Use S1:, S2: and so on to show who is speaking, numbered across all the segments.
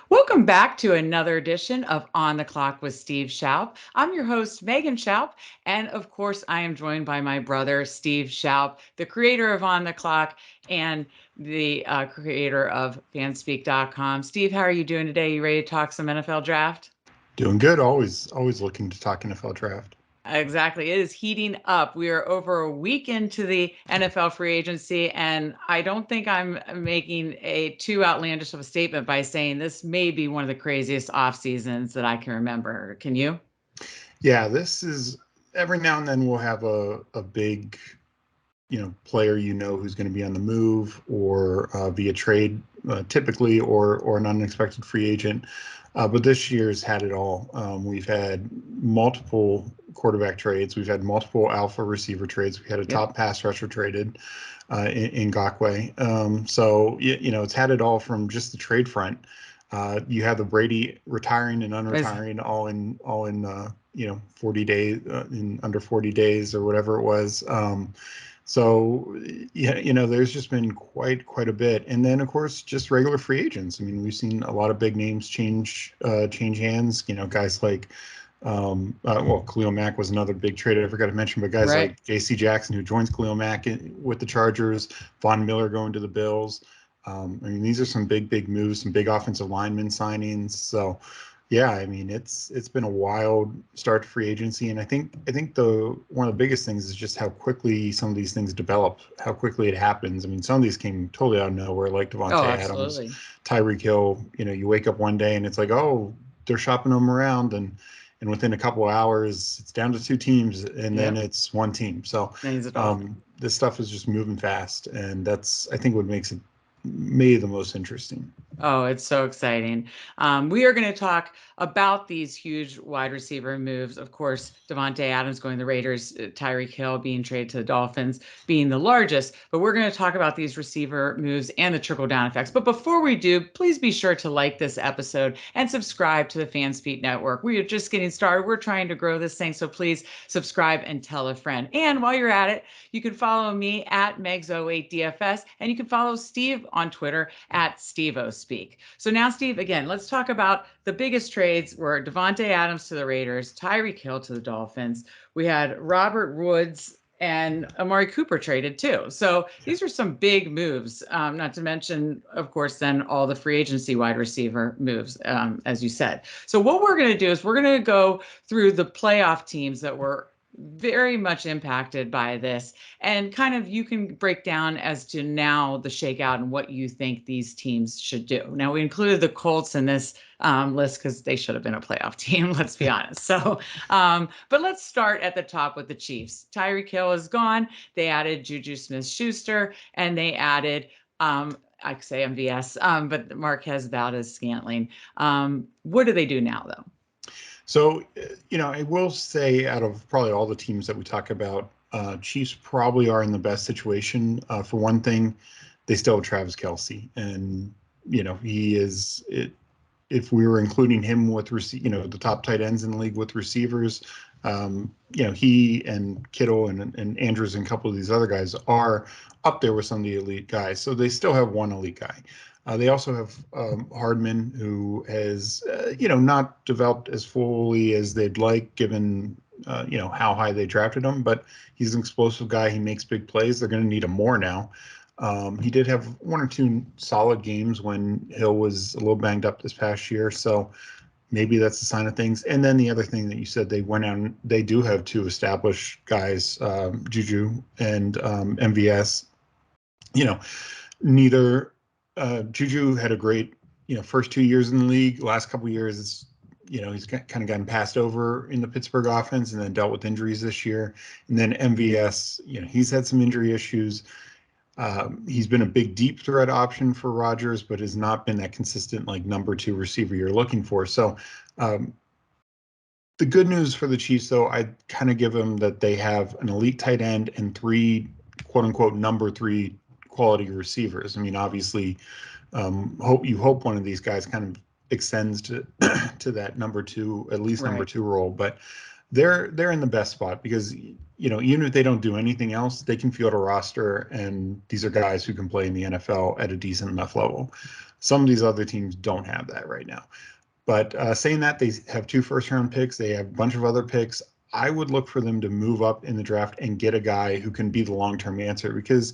S1: Welcome back to another edition of On the Clock with Steve Shoup. I'm your host, Megan Shoup, and of course, I am joined by my brother, Steve Shoup, the creator of On the Clock and the creator of Fanspeak.com. Steve, how are you doing today? You ready to talk some NFL draft?
S2: Doing good. Always looking to talk NFL draft.
S1: Exactly. It is heating up. We are over a week into the NFL free agency, and I don't think I'm making a too outlandish of a statement by saying this may be one of the craziest off seasons that I can remember. Can you?
S2: Yeah, this is every now and then we'll have a big, player who's going to be on the move or via trade, typically, or an unexpected free agent. But this year's had it all. We've had multiple quarterback trades. We've had multiple alpha receiver trades. We had a
S1: Yep.
S2: top pass rusher traded in Ngakwe. It's had it all from just the trade front. You have the Brady retiring and
S1: Was
S2: unretiring all in 40 days, in under 40 days or whatever it was. So yeah, there's just been quite a bit, and then of course just regular free agents. I mean, we've seen a lot of big names change hands. Guys like Khalil Mack was another big trade I forgot to mention, but guys
S1: right.
S2: like J.C. Jackson, who joins Khalil Mack with the Chargers, Von Miller going to the Bills. I mean, these are some big moves, some big offensive lineman signings. So yeah, I mean, it's been a wild start to free agency, and I think the one of the biggest things is just how quickly some of these things develop, how quickly it happens. I mean, some of these came totally out of nowhere, like
S1: Oh,
S2: Devonte Adams,
S1: absolutely.
S2: Tyreek Hill. You wake up one day and it's like, oh, they're shopping them around, and within a couple of hours, it's down to two teams, and then
S1: Yep.
S2: it's one team. So
S1: Things at all.
S2: this stuff is just moving fast, and that's I think what makes it maybe the most interesting.
S1: Oh, it's so exciting. We are going to talk about these huge wide receiver moves. Of course, Devonte Adams going to the Raiders, Tyreek Hill being traded to the Dolphins being the largest. But we're going to talk about these receiver moves and the trickle down effects. But before we do, please be sure to like this episode and subscribe to the Fanspeak Network. We are just getting started. We're trying to grow this thing. So please subscribe and tell a friend. And while you're at it, you can follow me at Megs08DFS, and you can follow Steve on Twitter at SteveOSpeak. So now, Steve, again, let's talk about the biggest trades were Devonte Adams to the Raiders, Tyreek Hill to the Dolphins. We had Robert Woods and Amari Cooper traded too. So
S2: Yeah.
S1: these are some big moves, not to mention, of course, then all the free agency wide receiver moves, as you said. So what we're going to do is we're going to go through the playoff teams that were very much impacted by this, and kind of you can break down as to now the shakeout and what you think these teams should do. Now, we included the Colts in this list because they should have been a playoff team, let's be honest. So, but let's start at the top with the Chiefs. Tyreek Hill is gone. They added Juju Smith-Schuster, and they added I could say MVS, but Marquez Valdez-Scantling. What do they do now, though?
S2: So, I will say out of probably all the teams that we talk about, Chiefs probably are in the best situation. For one thing, they still have Travis Kelce, and he is it. If we were including him with the top tight ends in the league with receivers, he and Kittle and Andrews and a couple of these other guys are up there with some of the elite guys. So they still have one elite guy. They also have Hardman, who has, not developed as fully as they'd like, given, how high they drafted him. But he's an explosive guy. He makes big plays. They're going to need him more now. He did have one or two solid games when Hill was a little banged up this past year. So maybe that's a sign of things. And then the other thing that you said, they went out and they do have two established guys, Juju and MVS. You know, neither Juju had a great, first 2 years in the league. Last couple of years, he's kind of gotten passed over in the Pittsburgh offense and then dealt with injuries this year. And then MVS, he's had some injury issues. He's been a big deep threat option for Rodgers, but has not been that consistent like number two receiver you're looking for. So um, the good news for the Chiefs, though, I kind of give them that they have an elite tight end and three quote unquote number three quality receivers. I mean, obviously, hope one of these guys kind of extends to to that number two, at least number
S1: Right.
S2: two role, but they're in the best spot because even if they don't do anything else, they can field a roster, and these are guys who can play in the NFL at a decent enough level. Some of these other teams don't have that right now. But saying that, they have 2 first-round picks. They have a bunch of other picks. I would look for them to move up in the draft and get a guy who can be the long-term answer because,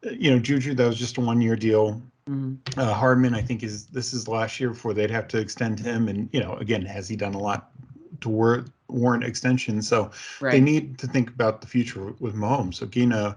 S2: Juju, that was just a 1-year deal.
S1: Mm-hmm.
S2: Hardman, I think this is last year before they'd have to extend him. And, again, has he done a lot to warrant extension? So they need to think about the future with Mahomes. So getting a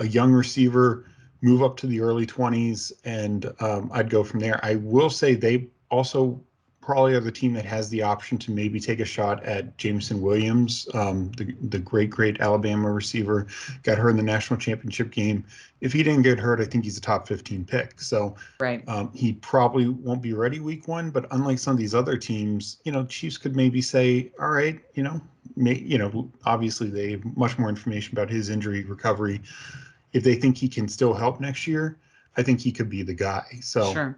S2: young receiver, move up to the early 20s, and I'd go from there. I will say they also probably are the team that has the option to maybe take a shot at Jameson Williams, the great Alabama receiver, got hurt in the national championship game. If he didn't get hurt, I think he's a top 15 pick. So he probably won't be ready week 1, but unlike some of these other teams, Chiefs could maybe say, all right, obviously they have much more information about his injury recovery. If they think he can still help next year, I think he could be the guy. So,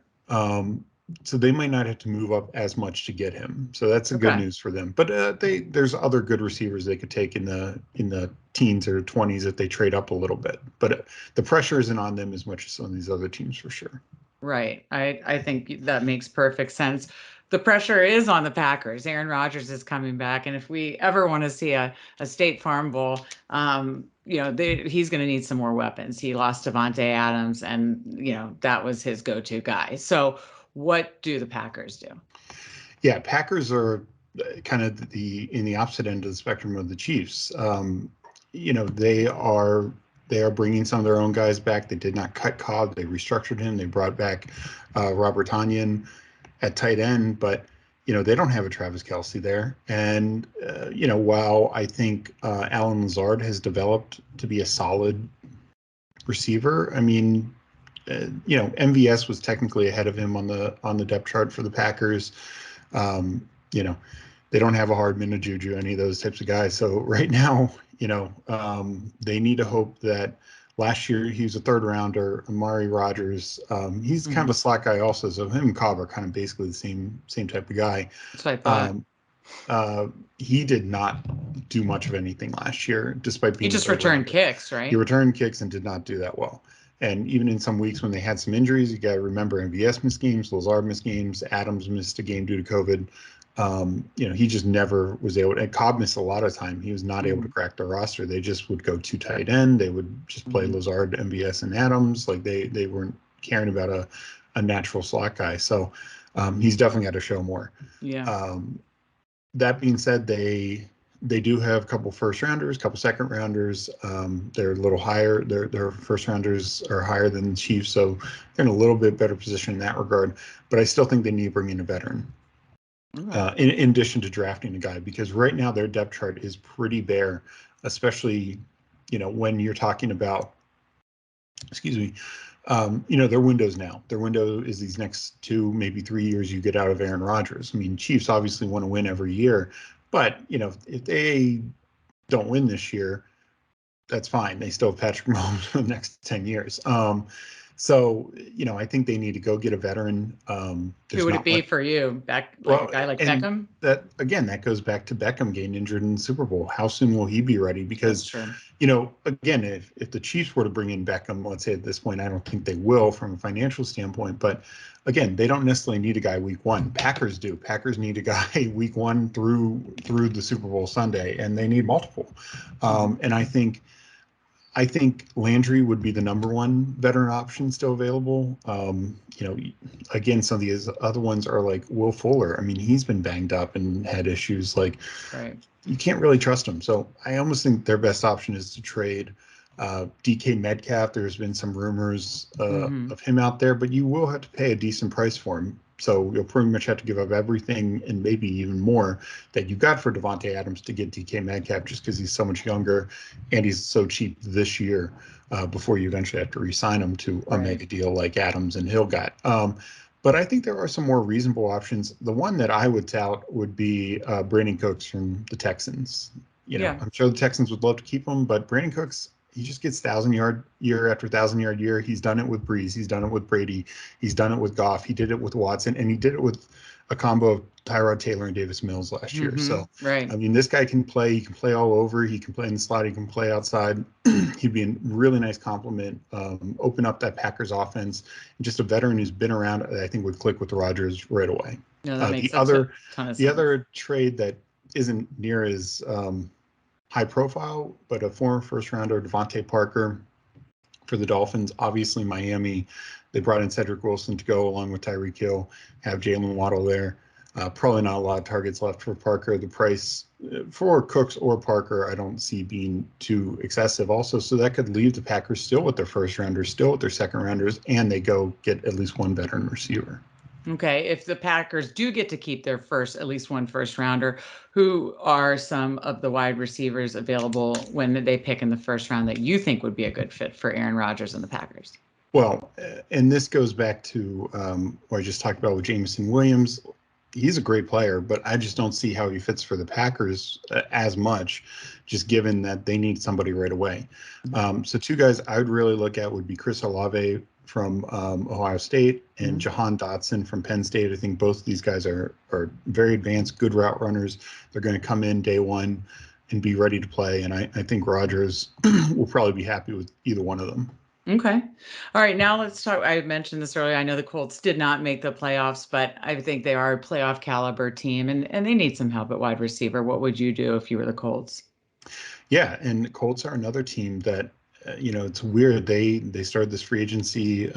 S2: so they might not have to move up as much to get him. So that's a good news for them. But there's other good receivers they could take in the teens or 20s if they trade up a little bit. But the pressure isn't on them as much as some of these other teams for sure.
S1: Right. I think that makes perfect sense. The pressure is on the Packers. Aaron Rodgers is coming back, and if we ever want to see a State Farm Bowl, he's going to need some more weapons. He lost Devonte Adams, and that was his go-to guy. So, what do the Packers do?
S2: Yeah, Packers are kind of in the opposite end of the spectrum of the Chiefs. They are bringing some of their own guys back. They did not cut Cobb. They restructured him. They brought back Robert Tonyan at tight end, but they don't have a Travis Kelce there. And while I think Allen Lazard has developed to be a solid receiver, I mean, MVS was technically ahead of him on the depth chart for the Packers. They don't have a Hardman, a Juju, any of those types of guys. So right now, they need to hope that. Last year, he was a 3rd rounder. Amari Rodgers, he's kind of a slot guy also. So him and Cobb are kind of basically the same type of guy.
S1: That's what I
S2: thought. He did not do much of anything last year, despite being.
S1: He just returned kicks, right?
S2: He returned kicks and did not do that well. And even in some weeks when they had some injuries, you got to remember MVS missed games, Lazard missed games, Adams missed a game due to COVID. He just never was able to, and Cobb missed a lot of time. He was not able to crack the roster. They just would go 2 tight end. They would just play Lazard, MVS, and Adams. Like they weren't caring about a natural slot guy. So he's definitely got to show more.
S1: Yeah.
S2: That being said, they do have a couple first rounders, a couple second rounders. They're a little higher. Their first rounders are higher than the Chiefs, so they're in a little bit better position in that regard. But I still think they need to bring in a veteran. In addition to drafting a guy, because right now their depth chart is pretty bare, especially, when you're talking about, their windows now. Their window is these next 2, maybe 3 years you get out of Aaron Rodgers. I mean, Chiefs obviously want to win every year, but, if they don't win this year, that's fine. They still have Patrick Mahomes for the next 10 years. So, I think they need to go get a veteran.
S1: Who would it be for you? A guy like Beckham?
S2: That goes back to Beckham getting injured in the Super Bowl. How soon will he be ready? Because, again, if the Chiefs were to bring in Beckham, let's say at this point, I don't think they will from a financial standpoint. But again, they don't necessarily need a guy week 1. Packers do. Packers need a guy week 1 through the Super Bowl Sunday, and they need multiple. And I think Landry would be the number 1 veteran option still available. Again, some of these other ones are like Will Fuller. I mean, he's been banged up and had issues. Like, you can't really trust him. So I almost think their best option is to trade DK Metcalf. There's been some rumors of him out there, but you will have to pay a decent price for him. So you'll pretty much have to give up everything and maybe even more that you got for Devonte Adams to get DK Metcalf, just because he's so much younger and he's so cheap this year before you eventually have to re-sign him to a mega deal like Adams and Hill got. But I think there are some more reasonable options. The one that I would tout would be Brandon Cooks from the Texans. I'm sure the Texans would love to keep him, but Brandon Cooks, he just gets 1,000-yard year after 1,000-yard year. He's done it with Breeze. He's done it with Brady. He's done it with Goff. He did it with Watson, and he did it with a combo of Tyrod Taylor and Davis Mills last year. So,
S1: Right.
S2: I mean, this guy can play. He can play all over. He can play in the slot. He can play outside. He'd be a really nice compliment. Open up that Packers offense. Just a veteran who's been around, I think would click with Rodgers right away.
S1: No, that makes
S2: The other,
S1: ton of
S2: the
S1: sense.
S2: other trade that isn't near as high profile, but a former first rounder, Devonte Parker, for the Dolphins. Obviously, Miami, they brought in Cedric Wilson to go along with Tyreek Hill, have Jalen Waddle there. Probably not a lot of targets left for Parker. The price for Cooks or Parker, I don't see being too excessive also. So that could leave the Packers still with their first rounders, still with their second rounders, and they go get at least one veteran receiver.
S1: Okay, if the Packers do get to keep their at least one first rounder, who are some of the wide receivers available when they pick in the first round that you think would be a good fit for Aaron Rodgers and the Packers?
S2: Well, and this goes back to what I just talked about with Jameson Williams. He's a great player, but I just don't see how he fits for the Packers as much, just given that they need somebody right away. So two guys I would really look at would be Chris Hallave from Ohio State and Jahan Dotson from Penn State. I think both of these guys are very advanced, good route runners. They're going to come in day one and be ready to play. And I think Rodgers will probably be happy with either one of them.
S1: Okay. All right. Now let's talk. I mentioned this earlier. I know the Colts did not make the playoffs, but I think they are a playoff caliber team and they need some help at wide receiver. What would you do if you were the Colts?
S2: Yeah. And the Colts are another team that, it's weird. They started this free agency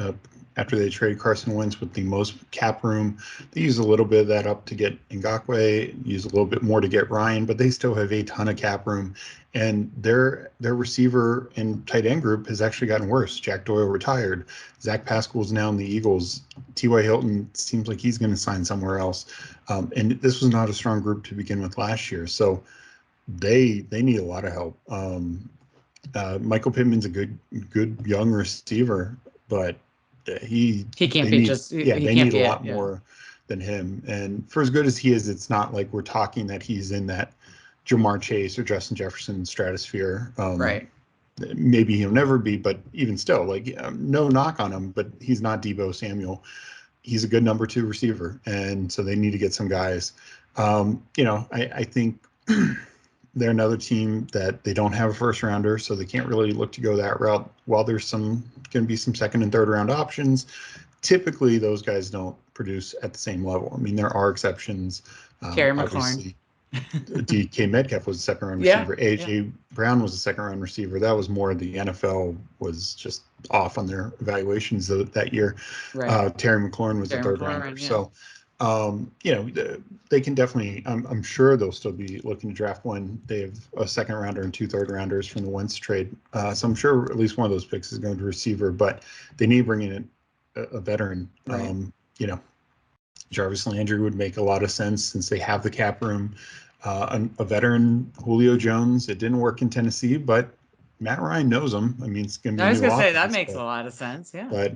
S2: after they traded Carson Wentz with the most cap room. They use a little bit of that up to get Ngakoue, use a little bit more to get Ryan, but they still have a ton of cap room. And their receiver and tight end group has actually gotten worse. Jack Doyle retired. Zach Pascal's now in the Eagles. T.Y. Hilton seems like he's going to sign somewhere else. And this was not a strong group to begin with last year. So they need a lot of help. Michael Pittman's a good young receiver, but
S1: He can't
S2: they
S1: be
S2: need
S1: just
S2: yeah
S1: he
S2: they
S1: can't
S2: need a
S1: be
S2: lot more than him. And for as good as he is, it's not like we're talking that he's in that Jamar Chase or Justin Jefferson stratosphere.
S1: Right.
S2: Maybe he'll never be, but even still, like no knock on him, but he's not Deebo Samuel. He's a good number 2 receiver, and so they need to get some guys. I think they're another team that they don't have a first rounder, so they can't really look to go that route. While there's going to be some second and third round options, typically those guys don't produce at the same level. I mean, there are exceptions.
S1: Terry McLaurin.
S2: Obviously, DK Metcalf was a second round
S1: Yeah,
S2: receiver. AJ Brown was a second round receiver. That was more the NFL was just off on their evaluations that year.
S1: right.
S2: Terry McLaurin was a third rounder.
S1: Yeah.
S2: So, they can definitely, I'm sure they'll still be looking to draft one. They have a second rounder and 2 third rounders from the Wentz trade. So I'm sure at least one of those picks is going to receiver, but they need to bring in a veteran.
S1: Right.
S2: Jarvis Landry would make a lot of sense since they have the cap room. A veteran, Julio Jones. It didn't work in Tennessee, but Matt Ryan knows him. I mean, it's going to be.
S1: I was going to say that makes a lot of sense. Yeah.
S2: But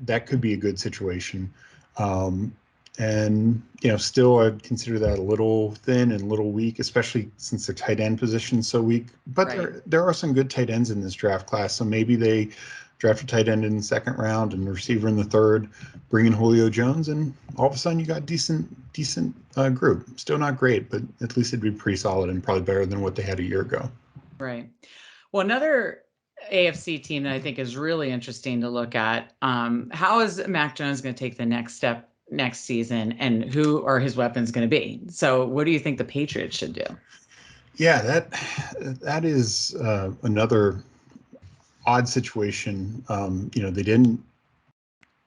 S2: that could be a good situation. And still I'd consider that a little thin and a little weak, especially since their tight end position is so weak. But there are some good tight ends in this draft class, so maybe they draft a tight end in the second round and a receiver in the third, bring in Julio Jones, and all of a sudden you got decent group. Still not great, but at least it'd be pretty solid and probably better than what they had a year ago.
S1: Right. Well, another AFC team that I think is really interesting to look at. How is Mac Jones going to take the next step next season, and who are his weapons going to be? So what do you think the Patriots should do?
S2: Yeah, that is another odd situation. They didn't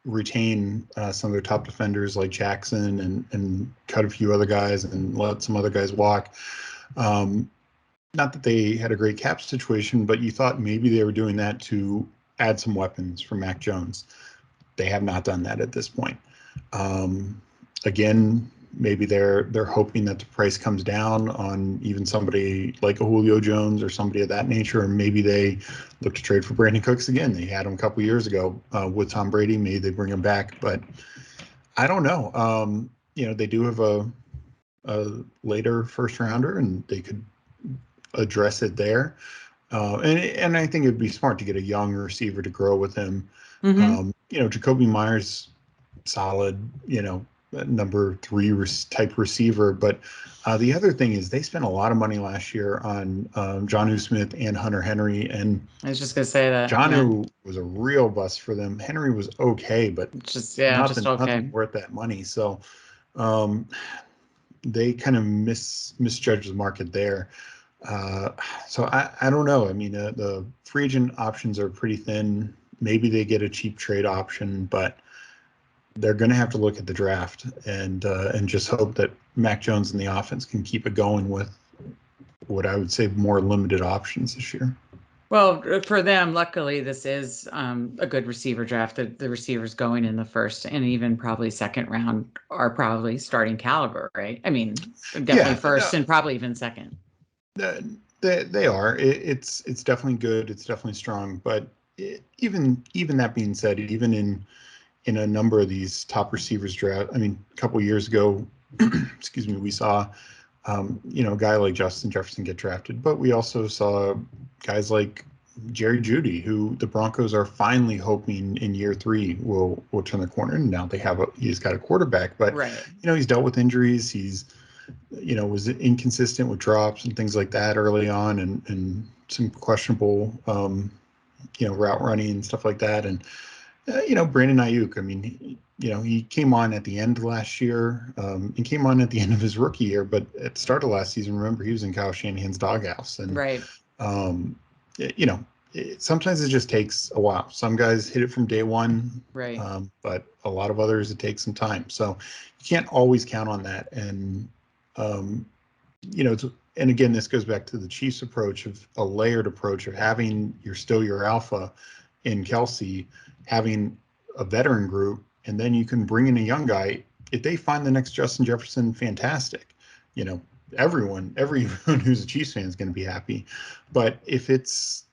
S2: retain some of their top defenders like Jackson and cut a few other guys and let some other guys walk. Not that they had a great cap situation, but you thought maybe they were doing that to add some weapons for Mac Jones. They have not done that at this point. Again, maybe they're hoping that the price comes down on even somebody like a Julio Jones or somebody of that nature, or maybe they look to trade for Brandon Cooks again. They had him a couple years ago with Tom Brady. Maybe they bring him back, but I don't know. They do have a later first rounder, and they could address it there. And I think it'd be smart to get a young receiver to grow with him.
S1: Mm-hmm.
S2: Jacoby Myers, solid. number three type receiver. But the other thing is they spent a lot of money last year on Jonnu Smith and Hunter Henry, and
S1: I was just gonna say that. Yeah.
S2: Jonnu was a real bust for them. Henry was okay, but
S1: Just
S2: nothing
S1: okay.
S2: worth that money. So um, they kind of misjudged the market there. So I don't know. I mean, the free agent options are pretty thin. Maybe they get a cheap trade option, but they're going to have to look at the draft and just hope that Mac Jones and the offense can keep it going with what I would say more limited options this year.
S1: Well, for them, luckily, this is a good receiver draft. The receivers going in the first and even probably second round are probably starting caliber, right? I mean, definitely
S2: Yeah,
S1: first and probably even second.
S2: they are. It's definitely good. It's definitely strong. But even that being said, even in a number of these top receivers draft, I mean, a couple of years ago, excuse me, we saw a guy like Justin Jefferson get drafted, but we also saw guys like Jerry Jeudy, who the Broncos are finally hoping in year three will turn the corner. And now he's got a quarterback, but
S1: Right.
S2: he's dealt with injuries. He's was inconsistent with drops and things like that early on, and some questionable route running and stuff like that. And Brandon Ayuk, I mean, he came on at the end of last year, and came on at the end of his rookie year, but at the start of last season, remember, he was in Kyle Shanahan's doghouse. And,
S1: Right.
S2: um, sometimes it just takes a while. Some guys hit it from day one,
S1: Right.
S2: but a lot of others, it takes some time. So you can't always count on that. And, um, and again, this goes back to the Chiefs approach of a layered approach of having your alpha in Kelsey, having a veteran group, and then you can bring in a young guy. If they find the next Justin Jefferson, fantastic. Everyone who's a Chiefs fan is going to be happy. But if it's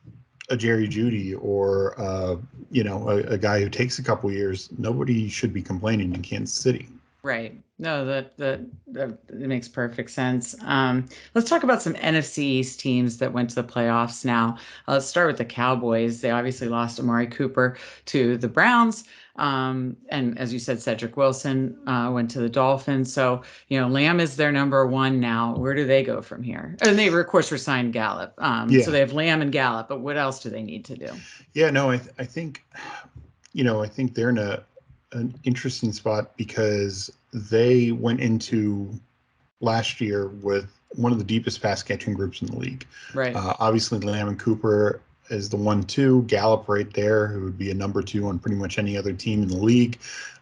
S2: a Jerry Jeudy or a guy who takes a couple years, nobody should be complaining in Kansas City.
S1: Right. No, that makes perfect sense. Let's talk about some NFC East teams that went to the playoffs now. Let's start with the Cowboys. They obviously lost Amari Cooper to the Browns. And as you said, Cedric Wilson went to the Dolphins. So, Lamb is their number one now. Where do they go from here? And they, of course, resigned Gallup. So they have Lamb and Gallup, but what else do they need to do?
S2: Yeah, no, I think, I think they're in an interesting spot because they went into last year with one of the deepest pass catching groups in the league.
S1: Right.
S2: Obviously, Lamb and Cooper is the 1-2, Gallup right there, who would be a number two on pretty much any other team in the league.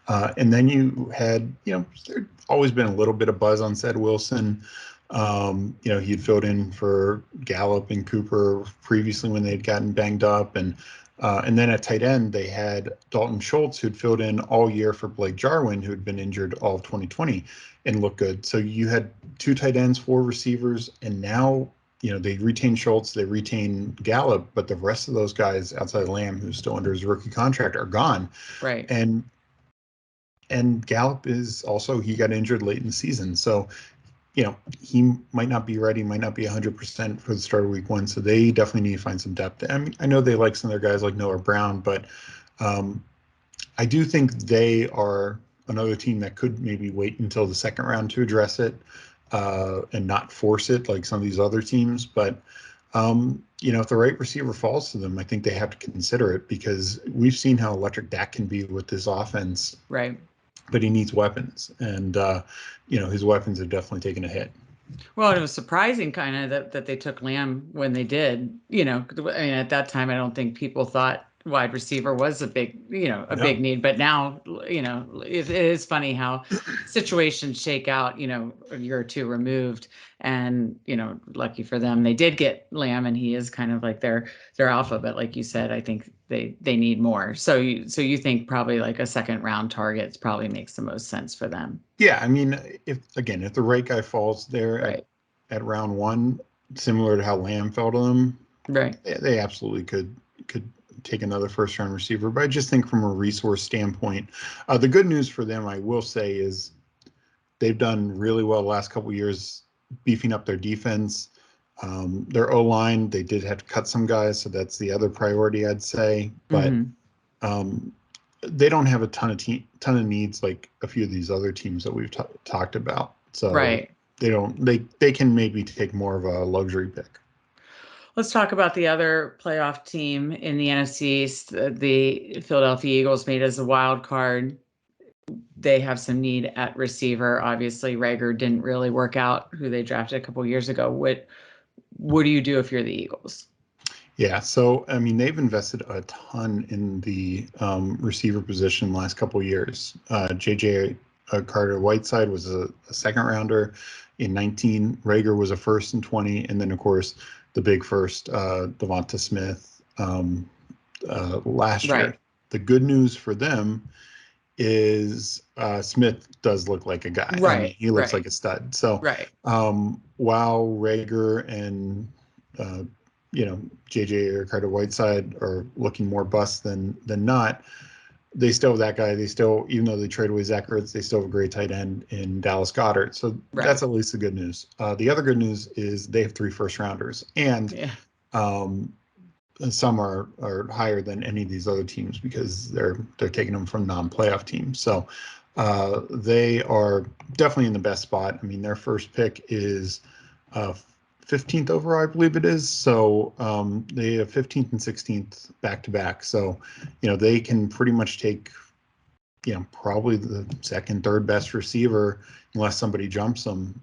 S2: And then you had, there'd always been a little bit of buzz on Ced Wilson. He'd filled in for Gallup and Cooper previously when they'd gotten banged up. And then at tight end, they had Dalton Schultz, who'd filled in all year for Blake Jarwin, who'd been injured all of 2020 and looked good. So you had two tight ends, four receivers, and now, they retain Schultz, they retain Gallup, but the rest of those guys outside of Lamb, who's still under his rookie contract, are gone.
S1: Right.
S2: And Gallup he got injured late in the season. So, he might not be ready, might not be 100% for the start of week one. So they definitely need to find some depth. I mean, I know they like some of their guys like Noah Brown, but I do think they are another team that could maybe wait until the second round to address it and not force it like some of these other teams. But, if the right receiver falls to them, I think they have to consider it because we've seen how electric Dak can be with this offense.
S1: Right.
S2: But he needs weapons, and his weapons have definitely taken a hit.
S1: Well, it was surprising kind of that they took Lamb when they did. I mean, at that time, I don't think people thought wide receiver was a big
S2: No.
S1: need. But now, it is funny how situations shake out, a year or two removed. And, lucky for them, they did get Lamb and he is kind of like their alpha. But like you said, I think they need more. So you think probably like a second round target probably makes the most sense for them.
S2: Yeah, I mean, if the right guy falls there
S1: Right.
S2: at round one, similar to how Lamb fell to them,
S1: Right.
S2: they absolutely could take another first round receiver. But I just think from a resource standpoint, the good news for them, I will say, is they've done really well the last couple of years beefing up their defense. Their O-line, they did have to cut some guys, so that's the other priority, I'd say. But
S1: Mhm.
S2: they don't have a ton of needs like a few of these other teams that we've talked about. So they can maybe take more of a luxury pick.
S1: Let's talk about the other playoff team in the NFC East. The Philadelphia Eagles made as a wild card. They have some need at receiver. Obviously, Rager didn't really work out, who they drafted a couple years ago. What do you do if you're the Eagles?
S2: Yeah, so I mean they've invested a ton in the receiver position the last couple of years. JJ Carter-Whiteside was a second rounder in 19. Rager was a first in 20, and then of course the big first Devonte Smith last year. The good news for them is Smith does look like a guy. I mean, he looks like a stud. So while Rager and JJ or Carter-Whiteside are looking more bust than not, they still have that guy. They still, even though they trade away Zach Ertz, they still have a great tight end in Dallas Goedert. So that's at least the good news. The other good news is they have 3 first rounders, and some are higher than any of these other teams because they're taking them from non-playoff teams. So they are definitely in the best spot. I mean, their first pick is 15th overall, I believe it is. So they have 15th and 16th back to back. So they can pretty much take probably the second, third best receiver unless somebody jumps them.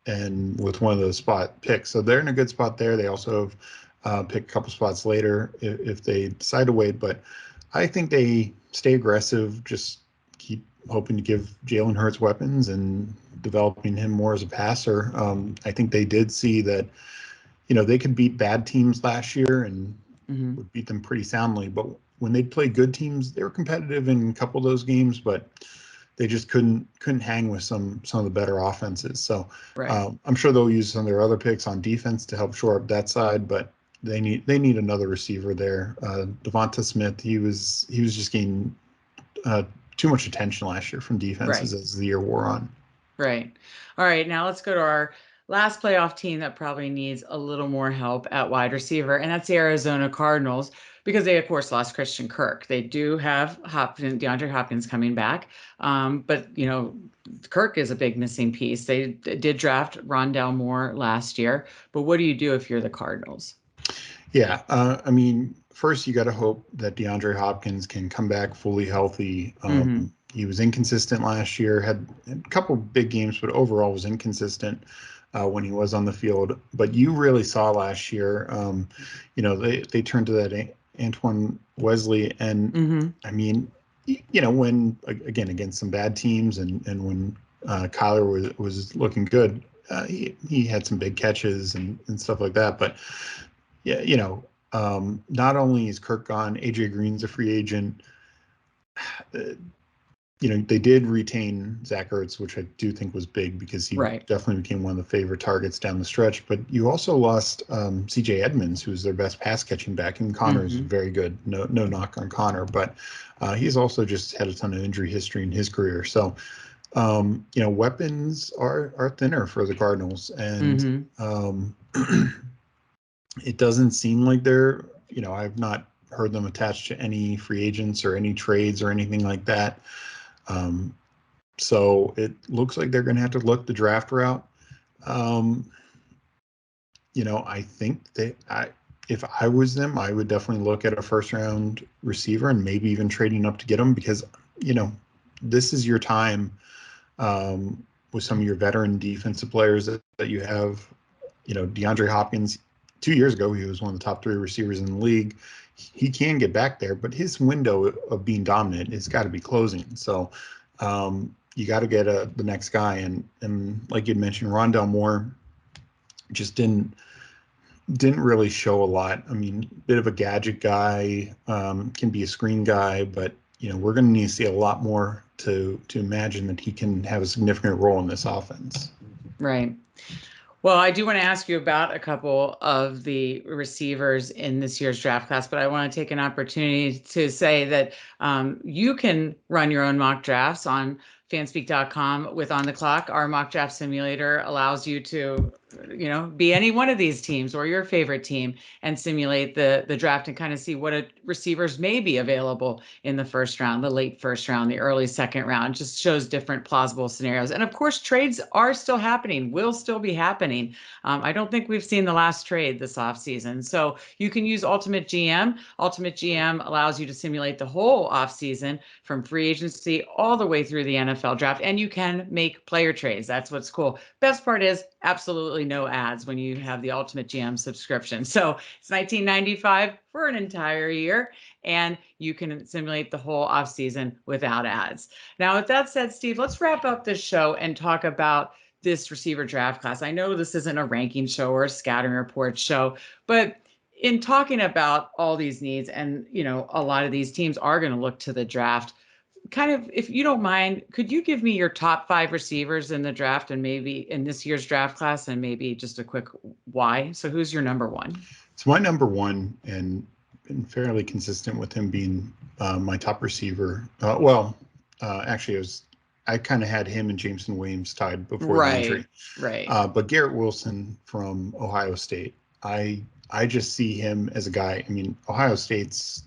S2: And with one of those spot picks, so they're in a good spot there. They also have pick a couple spots later if they decide to wait. But I think they stay aggressive, just keep hoping to give Jalen Hurts weapons and developing him more as a passer. I think they did see that, they could beat bad teams last year and would beat them pretty soundly. But when they played good teams, they were competitive in a couple of those games, but they just couldn't hang with some of the better offenses. So I'm sure they'll use some of their other picks on defense to help shore up that side, but they need another receiver there. Devonte Smith, he was just getting too much attention last year from defenses as the year wore on.
S1: Right. All right. Now let's go to our last playoff team that probably needs a little more help at wide receiver, and that's the Arizona Cardinals, because they, of course, lost Christian Kirk. They do have DeAndre Hopkins coming back, but Kirk is a big missing piece. They did draft Rondale Moore last year, but what do you do if you're the Cardinals?
S2: Yeah, I mean, first you got to hope that DeAndre Hopkins can come back fully healthy. He was inconsistent last year, had a couple big games, but overall was inconsistent when he was on the field. But you really saw last year, they turned to that Antoine Wesley, and I mean, when again against some bad teams, and when Kyler was looking good, he had some big catches and stuff like that. But yeah, not only is Kirk gone, AJ Green's a free agent. They did retain Zach Ertz, which I do think was big because he definitely became one of the favorite targets down the stretch. But you also lost CJ Edmonds, who's their best pass catching back, and Connor is very good. No knock on Connor, but he's also just had a ton of injury history in his career. So weapons are thinner for the Cardinals, and it doesn't seem like they're, I've not heard them attached to any free agents or any trades or anything like that. So it looks like they're going to have to look the draft route. I think if I was them, I would definitely look at a first round receiver and maybe even trading up to get them, because, this is your time with some of your veteran defensive players that you have. DeAndre Hopkins, 2 years ago, he was one of the top 3 receivers in the league. He can get back there, but his window of being dominant has got to be closing. So you got to get the next guy. And like you mentioned, Rondale Moore just didn't really show a lot. I mean, bit of a gadget guy, can be a screen guy, but we're going to need to see a lot more to imagine that he can have a significant role in this offense.
S1: Right. Well, I do want to ask you about a couple of the receivers in this year's draft class, but I want to take an opportunity to say that you can run your own mock drafts on fanspeak.com with On the Clock. Our mock draft simulator allows you to be any one of these teams or your favorite team and simulate the draft and kind of see what receivers may be available in the first round, the late first round, the early second round. Just shows different plausible scenarios. And of course, trades are still happening, will still be happening. I don't think we've seen the last trade this offseason. So you can use Ultimate GM. Ultimate GM allows you to simulate the whole offseason from free agency all the way through the NFL draft. And you can make player trades. That's what's cool. Best part is absolutely no ads when you have the Ultimate GM subscription. So it's $19.95 for an entire year, and you can simulate the whole offseason without ads. Now, with that said, Steve, let's wrap up this show and talk about this receiver draft class. I know this isn't a ranking show or a scouting report show, but in talking about all these needs, and a lot of these teams are going to look to the draft, kind of, if you don't mind, could you give me your top 5 receivers in the draft and maybe in this year's draft class, and maybe just a quick why? So who's your number one?
S2: So my number one, and been fairly consistent with him being my top receiver. Actually, I kind of had him and Jameson Williams tied before the injury.
S1: Right.
S2: But Garrett Wilson from Ohio State, I just see him as a guy. I mean, Ohio State's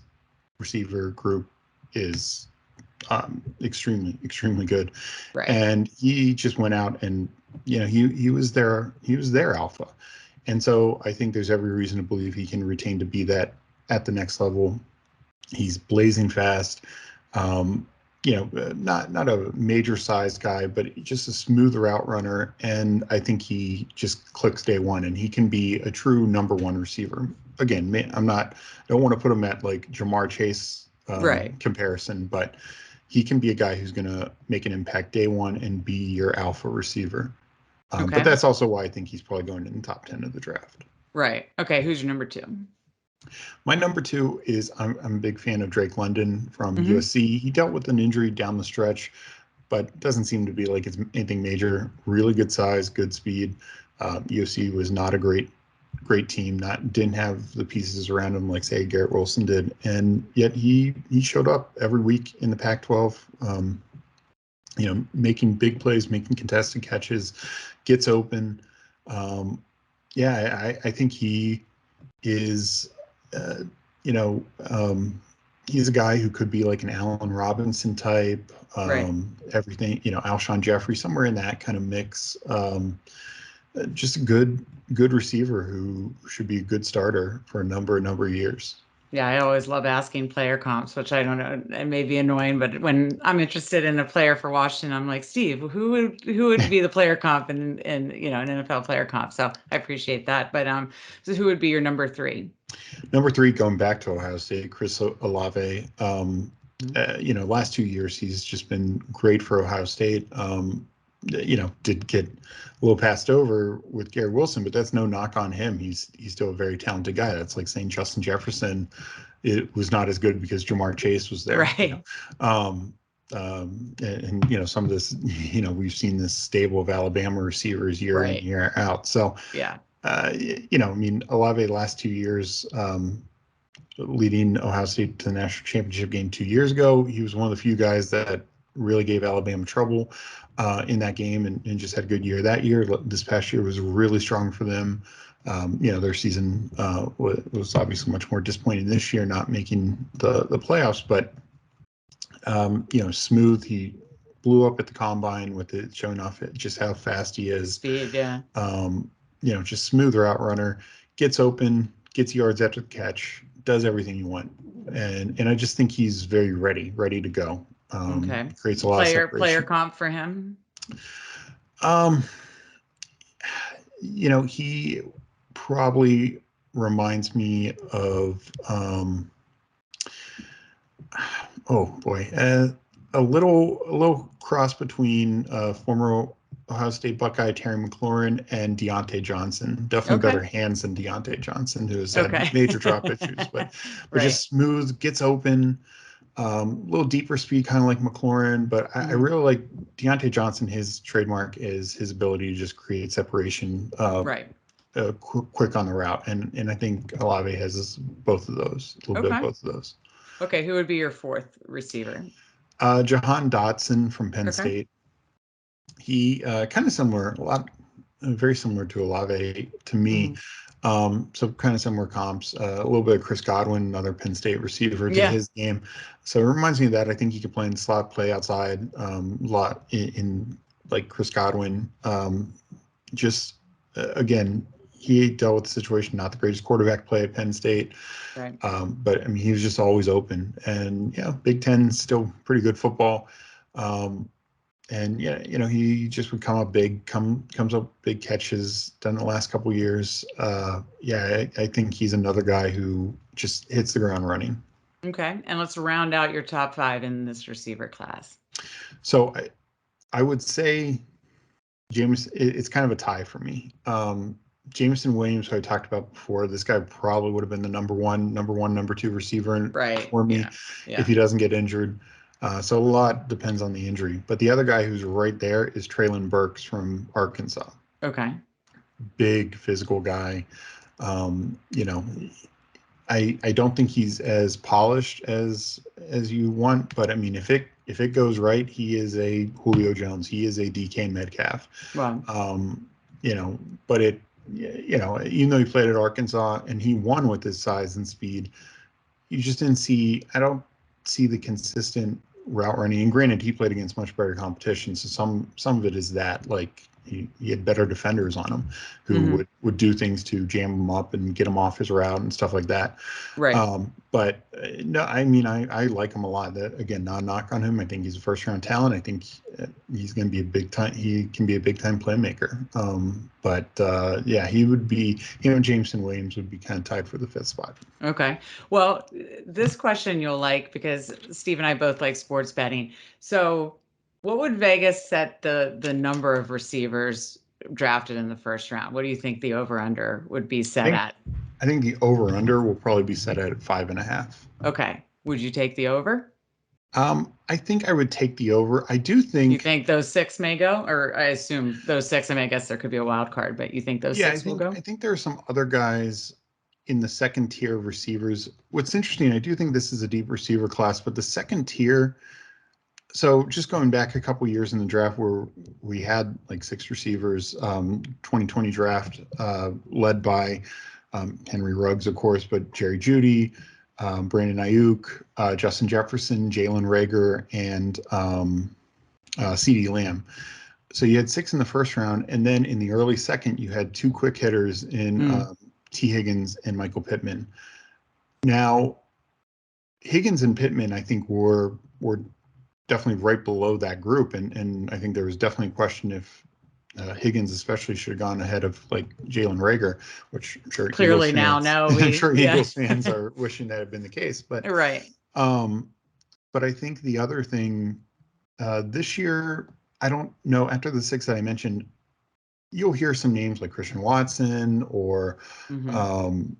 S2: receiver group is extremely, extremely good.
S1: Right.
S2: And he just went out and, he was their alpha. And so I think there's every reason to believe he can retain to be that at the next level. He's blazing fast. Not a major sized guy, but just a smooth route runner. And I think he just clicks day one, and he can be a true number one receiver. Again, don't want to put him at like Jamar Chase comparison, but he can be a guy who's going to make an impact day one and be your alpha receiver. But that's also why I think he's probably going in the top 10 of the draft.
S1: Right. Okay. Who's your number 2?
S2: My number 2 is I'm a big fan of Drake London from USC. He dealt with an injury down the stretch, but doesn't seem to be like it's anything major. Really good size, good speed. USC was not a great team. Didn't have the pieces around him like say Garrett Wilson did, and yet he showed up every week in the Pac-12. Making big plays, making contested catches, gets open. I think he is. He's a guy who could be like an Allen Robinson type, everything, Alshon Jeffrey, somewhere in that kind of mix. Just a good receiver who should be a good starter for a number of years.
S1: Yeah, I always love asking player comps, which I don't know, it may be annoying, but when I'm interested in a player for Washington, I'm like, Steve, who would be the player comp in an NFL player comp? So I appreciate that. But so who would be your number 3?
S2: Number 3, going back to Ohio State, Chris Olave. Last 2 years he's just been great for Ohio State. Did get a little passed over with Garrett Wilson, but that's no knock on him. He's still a very talented guy. That's like saying Justin Jefferson, it was not as good because Jamar Chase was there.
S1: Right.
S2: Some of this, we've seen this stable of Alabama receivers year in, year out. So,
S1: yeah.
S2: Olave last 2 years, leading Ohio State to the national championship game 2 years ago, he was one of the few guys that really gave Alabama trouble in that game and just had a good year that year. This past year was really strong for them. Their season was obviously much more disappointing this year, not making the playoffs, but smooth. He blew up at the combine with it, showing off just how fast he is.
S1: Speed, yeah.
S2: Just smooth route runner, gets open, gets yards after the catch, does everything you want. And I just think he's very ready to go. Creates a lot of
S1: player comp for him.
S2: He probably reminds me of a little cross between former Ohio State Buckeye Terry McLaurin and Deontay Johnson. Definitely better hands than Deontay Johnson, who has had major drop issues, but just smooth, gets open. A little deeper speed, kind of like McLaurin, but I really like Deontay Johnson. His trademark is his ability to just create separation, quick on the route, and I think Hallave has both of those, a little bit of both of those.
S1: Okay, who would be your 4th receiver?
S2: Jahan Dotson from Penn State. He kind of similar, a lot very similar to Hallave to me.
S1: Mhm.
S2: So kind of similar comps. A little bit of Chris Godwin, another Penn State receiver, to
S1: Yeah.
S2: his game. So it reminds me of that. I think he could play in the slot, play outside a lot in like Chris Godwin. Just again, he dealt with the situation, not the greatest quarterback play at Penn State.
S1: Right.
S2: But I mean, he was just always open. And yeah, Big Ten still pretty good football. And yeah, he just would come up big, comes up big catches. Done the last couple of years. Yeah, I think he's another guy who just hits the ground running.
S1: Okay. And let's round out your top five in this receiver class.
S2: So I would say James. It's kind of a tie for me. Jameson Williams, who I talked about before, this guy probably would have been the number one, number two receiver
S1: Right.
S2: for me
S1: Yeah.
S2: if
S1: Yeah.
S2: he doesn't get injured. So a lot depends on the injury. But the other guy who's right there is Traylon Burks from Arkansas.
S1: Okay.
S2: Big physical guy. You know, I don't think he's as polished as you want, but I mean, if it goes right, he is a Julio Jones. He is a DK Metcalf.
S1: Well,
S2: You know, but even though he played at Arkansas and he won with his size and speed, you just didn't see. I don't see the consistent route running. And granted, he played against much better competition, so some of it is that like he had better defenders on him who
S1: mhm.
S2: would do things to jam him up and get him off his route and stuff like that.
S1: Right.
S2: But no, I mean, I like him a lot. That again, not a knock on him. I think he's a first round talent. I think he's going to be a big time. He can be a big time playmaker. But yeah, him and Jameson Williams would be kind of tied for the fifth spot.
S1: Okay. Well, this question you'll like because Steve and I both like sports betting. So, what would Vegas set the number of receivers drafted in the first round? What do you think the over under would be
S2: I
S1: set
S2: think
S1: at?
S2: I think the over under will probably be set at 5.5.
S1: Okay. Would you take the over?
S2: I think I would take the over. I do
S1: You
S2: think,
S1: think those six may go? Or I assume those six, I mean, I guess there could be a wild card, but you think those
S2: yeah, I
S1: six will
S2: think
S1: go?
S2: I think there are some other guys in the second tier of receivers. What's interesting, I do think this is a deep receiver class, but the second tier. So just going back a couple years in the draft where we had like six receivers, 2020 draft led by Henry Ruggs, of course, but Jerry Jeudy, Brandon Ayuk, Justin Jefferson, Jalen Reagor, and CeeDee Lamb. So you had six in the first round, and then in the early second, you had two quick hitters in
S1: Mm,
S2: T. Higgins and Michael Pittman. Now, Higgins and Pittman, I think, were definitely right below that group, and I think there was definitely a question if Higgins especially should have gone ahead of like Jalen Reagor, which
S1: clearly now, no,
S2: I'm
S1: we,
S2: sure
S1: yeah.
S2: Eagles fans are wishing that had been the case.
S1: Right.
S2: Um, but I think the other thing this year, I don't know. After the six that I mentioned, you'll hear some names like Christian Watson or
S1: Hmm.
S2: um,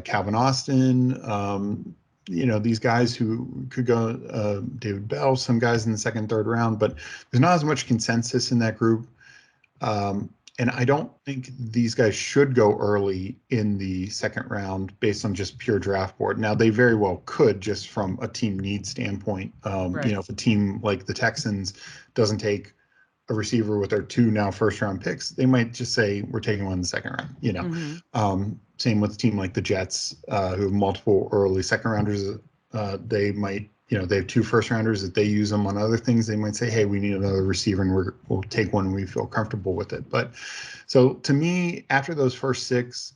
S2: Calvin Austin. These guys who could go, David Bell, some guys in the second, third round, but there's not as much consensus in that group. And I don't think these guys should go early in the second round based on just pure draft board. Now, they very well could just from a team need standpoint.
S1: Right.
S2: If a team like the Texans doesn't take a receiver with their two now first round picks, they might just say we're taking one in the second round.
S1: Hmm.
S2: Same with a team like the Jets, who have multiple early second rounders. They might, they have two first rounders that they use them on other things. They might say, hey, we need another receiver, and we'll take one and we feel comfortable with it. But so to me, after those first six,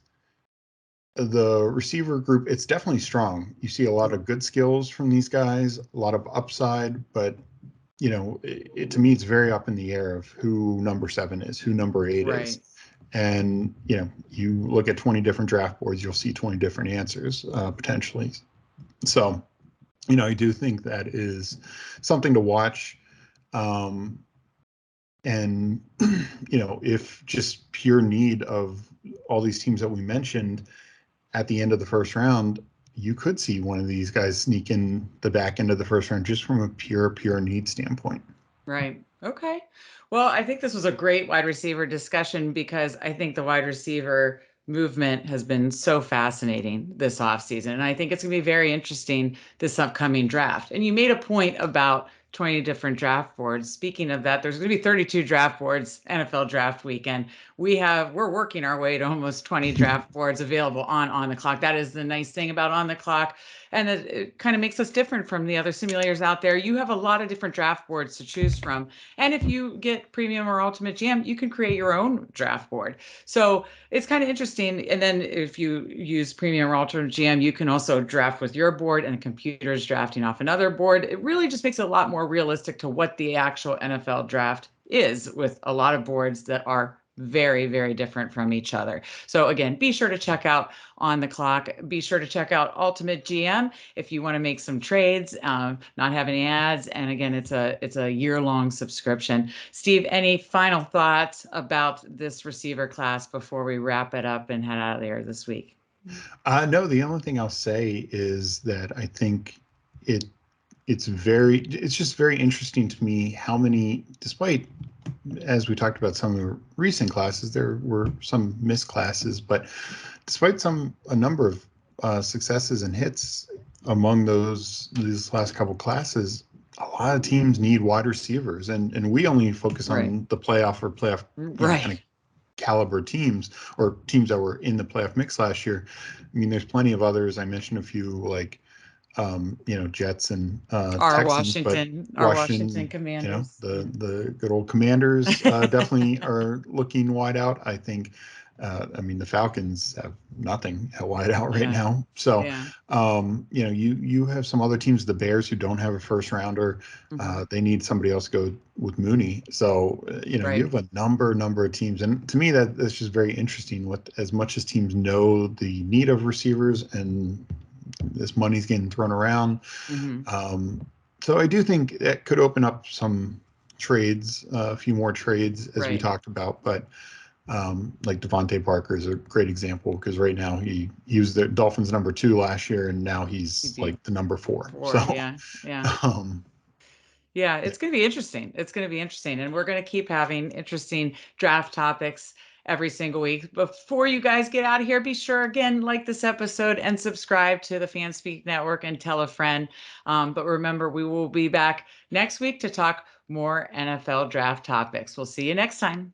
S2: the receiver group, it's definitely strong. You see a lot of good skills from these guys, a lot of upside, but to me, it's very up in the air of who number 7 is, who number 8 is.
S1: Right.
S2: And, you look at 20 different draft boards, you'll see 20 different answers potentially. So, I do think that is something to watch. And, if just pure need of all these teams that we mentioned at the end of the first round, you could see one of these guys sneak in the back end of the first round just from a pure need standpoint.
S1: Right. Okay. Well, I think this was a great wide receiver discussion because I think the wide receiver movement has been so fascinating this offseason. And I think it's going to be very interesting this upcoming draft. And you made a point about 20 different draft boards. Speaking of that, there's going to be 32 draft boards NFL draft weekend. We're working our way to almost 20 draft boards available on the clock. That is the nice thing about on the clock. And it kind of makes us different from the other simulators out there. You have a lot of different draft boards to choose from. And if you get premium or ultimate GM, you can create your own draft board. So it's kind of interesting. And then if you use premium or ultimate GM, you can also draft with your board and the computer's drafting off another board. It really just makes it a lot more realistic to what the actual NFL draft is, with a lot of boards that are very, very different from each other. So again, be sure to check out On the Clock. Be sure to check out Ultimate GM if you want to make some trades, not have any ads. And again, it's a year-long subscription. Steve, any final thoughts about this receiver class before we wrap it up and head out of there this week?
S2: No, the only thing I'll say is that I think it's just very interesting to me how many, despite, as we talked about some of the recent classes, there were some missed classes, but despite a number of successes and hits among these last couple classes, a lot of teams need wide receivers, and we only focus
S1: Right.
S2: on the playoff,
S1: Right.
S2: kind of caliber teams, or teams that were in the playoff mix last year. I mean, there's plenty of others. I mentioned a few, like Jets and Texans, but
S1: Our Washington
S2: Washington,
S1: Commanders.
S2: the good old Commanders definitely are looking wide out. I think, I mean, the Falcons have nothing at wide out right
S1: Yeah.
S2: now. So,
S1: Yeah.
S2: you have some other teams, the Bears, who don't have a first rounder. They need somebody else to go with Mooney. So, you
S1: Right.
S2: have a number of teams, and to me, that's just very interesting. What, as much as teams know the need of receivers and this money's getting thrown around. So I do think that could open up some trades, a few more trades, as we
S1: Right.
S2: talked about. But like Devonte Parker is a great example, because right now he was the Dolphins #2 last year, and now he's like the #4. So
S1: Yeah. Yeah.
S2: um,
S1: Yeah,
S2: yeah.
S1: it's going to be interesting. It's going to be interesting. And we're going to keep having interesting draft topics every single week. Before you guys get out of here, be sure, again, like this episode and subscribe to the Fanspeak Network and tell a friend. But remember, we will be back next week to talk more NFL draft topics. We'll see you next time.